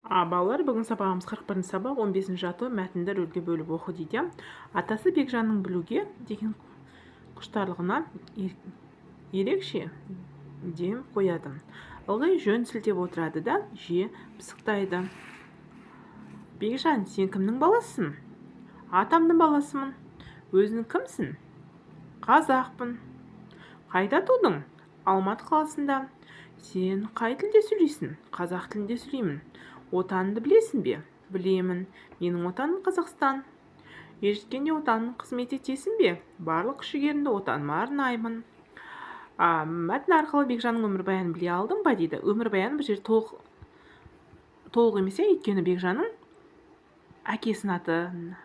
Балалар, бүгін сабағымыз 41-ші сабақ 15-ші жаттығу мәтінді рөлге бөліп оқы дейді. Атасы Бекжанның білуге деген құштарлығына ерекше дем қояды. Ылғи жөн сілтеп отырады да жиі пысықтайды. Бекжан, сен кімнің баласысың? Атамның баласымын. Өзің кімсің? Қазақпын. Қайда тудың? Алматы қаласында. Сен қай тілде сөйлейсің? Қазақ тілінде сөйлеймін. Отаныңды білесің бе? Білемін. Менің отаным Қазақстан. Ержеткенде отанның қызмет етесің бе? Барлық күш-жігерімді отаныма арнаймын. Мәтін арқылы Бекжанның өмірбаянын біле алдым ба дейді. Өмірбаяны бұл жерде толық емес, өйткені Бекжанның әкесінің атын,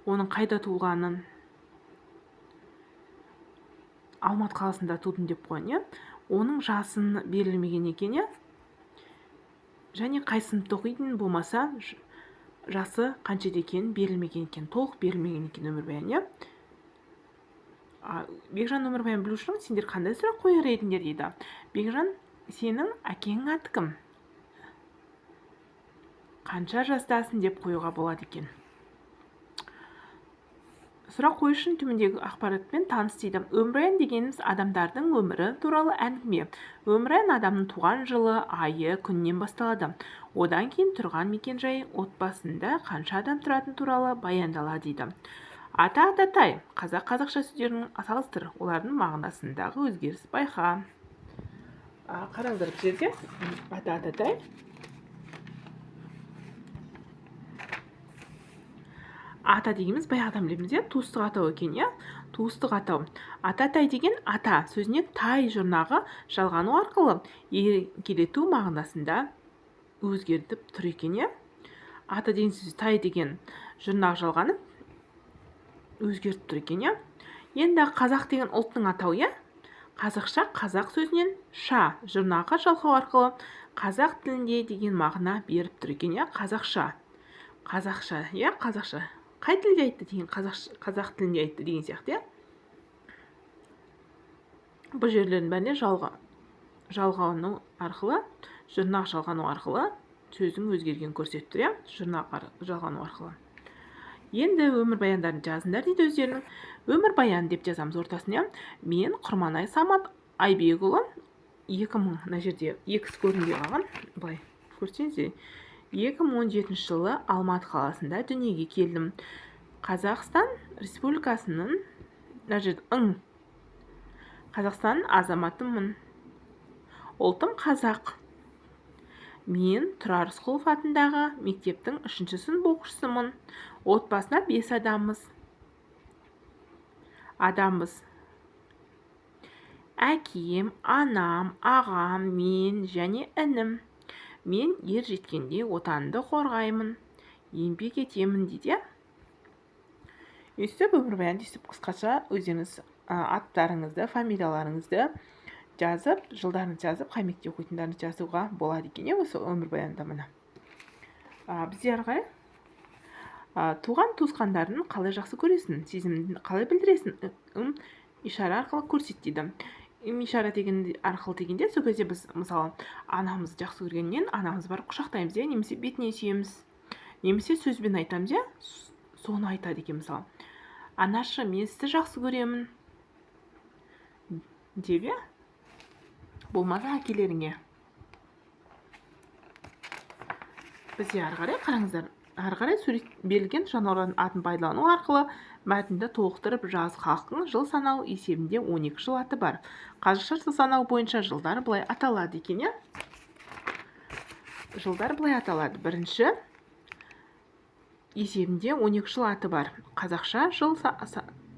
оның қайда туылғанын, Алматы қаласында тудым деп қойған, оның жасын берілмеген екен, және қай сыныпта оқитын болмаса жасы қаншада екенін берілмеген екен, толық берілмеген екен өмірбаян. Бекжан өмірбаян білу үшін сендер қандай сұрақ қояр едіңдер дейді. Бекжан, сенің әкеңнің аты кім? Қанша жастасың деп қоюға болады екен. Сұрақ қою үшін төмендегі ақпаратпен таныс дейді. Өмірбаян дегеніміз адамдардың өмірі туралы әңгіме. Өмірбаян адамның туған жылы, айы, күнінен басталады. Одан кейін тұрған мекен-жайы, отбасында қанша адам тұратын туралы баяндалады дейді. Ата, ататай, қазақша сөздерін салыстыр, олардың мағынасындағы өзгеріс байқа. Қараңдар, бұл жерде ата, ататай. Ата дегеніміз баяғыдан білеміз, туыстық атау екен, туыстық атау. Ататай деген ата сөзіне тай жұрнағы жалғану арқылы еркелету мағынасында өзгертіп тұр екен. Ата деген сөз тай деген жұрнағы жалғанып өзгертіп тұр екен. Енді қазақ деген ұлттың атауы, қазақша қазақ сөзінен ша жұрнағы жалғау арқылы қазақ тілінде деген мағына беріп тұр екен. Қазақша, қазақша. Қай тілде айтты деген, қазақ тілінде айтты деген сияқты. Бұл жерлердің бәріне жалғану арқылы, жұрнақ жалғану арқылы сөздің өзгерген көрсетіп тұр, жұрнақ жалғану арқылы. Енді өмірбаяндарын жазыңдар дейді өздерінің. Өмірбаян деп жазамыз ортасына. Мен Құрманай Самат Айбекұлы 2000, мына жерде екісі көрінбей қалған, былай көрсеңіздер. 2017 жылы Алматы қаласында дүниеге келдім. Қазақстан Республикасының Қазақстан азаматымын. Ұлтым қазақ. Мен Тұрар Рысқұлов атындағы мектептің 3-ші сынып оқушысымын. Отбасына 5 адамбыз. Әкем, анам, ағам, мен және інім. Мен ер жеткенде отанды қорғаймын, еңбек етемін дейді. Өйстіп өмірбаян дейсіп қысқаша өздеріңіз аттарыңызды, фамилияларыңызды жазып, жылдарыңызды жазып, қай мектепте оқитындарыңызды жазуға болады екен, осы өмірбаянда мына. Бізде ары қарай туған туысқандарын қалай жақсы көресің, сезімді қалай білдіресің, ишара арқылы көрсет дейді. Ишара деген арқылы дегенде, сол кезде біз мысалы анамызды жақсы көргеннен анамызды барып құшақтаймыз, немесе бетіне сүйеміз, немесе сөзбен айтамыз, соны айтады екен. Мысалы, анашы, мен сізді жақсы көремін деп, болмаса әкелеріңе. Бізде ары қарай қараңыздар, ары қарай сурет берілген жануарлардың атын пайдалану арқылы мәтінді толықтырып жаз. Халықтың жыл санау есебінде 12 жыл аты бар. Қазақша жыл санау бойынша жылдар былай аталады екен. Жылдар былай аталады. Бірінші есебінде 12 жыл аты бар. Қазақша жыл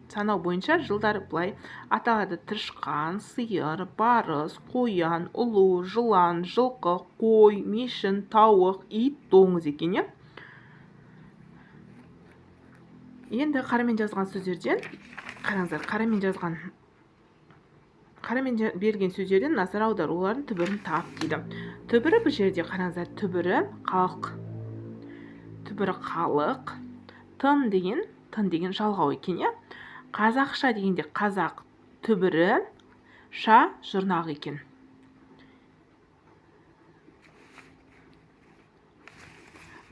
санау бойынша жылдар былай аталады. Тышқан, сиыр, барыс, қоян, ұлу, жылан, жылқы, қой, мешін, тауық, ит, доңыз екен. Енді қарамен жазған сөздерден, қараңыздар, қарамен берген сөздерден назар аудар, олардың түбірін тап дейді. Түбірі бұл жерде қараңыздар, түбірі халық, тын деген жалғау екен. Қазақша дегенде қазақ түбірі, ша жұрнақ екен.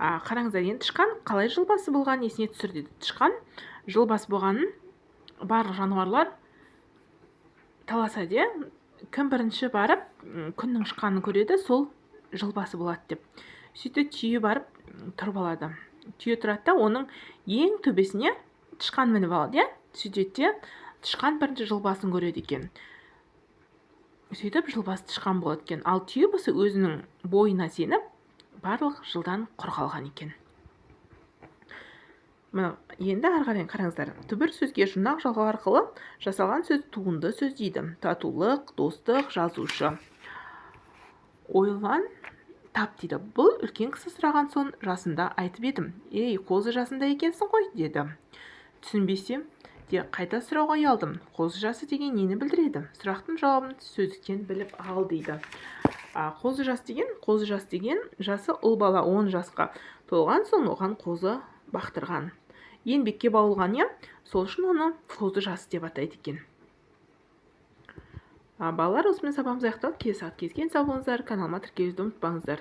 Қараңыздар, енді тышқан қалай жыл басы болғанын есіне түсір деді. Тышқан жыл басы болғанын барлық жануарлар таласады, кім бірінші барып күннің шыққанын көреді, сол жыл басы болады деп. Сөйтіп түйе барып тұрып алады. Түйе тұрады да оның ең төбесіне тышқан мініп алады. Сөйтіп тышқан бірінші жыл басын көреді екен. Сөйтіп жыл басы тышқан болады екен. Ал түйе басы өзінің бойына сеніп барлық жылдан құр қалған екен. Енді ары қарай қараңыздар. Түбір сөзге жұрнақ жалғау арқылы жасалған сөз туынды сөз дейді. Татулық, достық, жазушы. Ойлан, тап дейді. Бұл үлкен кісі сұраған соң жасында айтып едім. Ей, қозы жасында екенсің ғой, деді. Түсінбесем де қайта сұрауға ұялдым. Қозы жасы деген нені білдіреді? Сұрақтың жауабын сөздіктен біліп ал, дейді. Қозы жас деген жасы ұл бала 10 жасқа толған соң оған қозы бақтырған. Еңбекке баулған, сол үшін оны қозы жасы деп атайды екен. Балалар, осымен сабағымыз аяқталды. Келесі сағат кездескенше сау болыңыздар. Каналыма тіркелуді ұмытпаңыздар.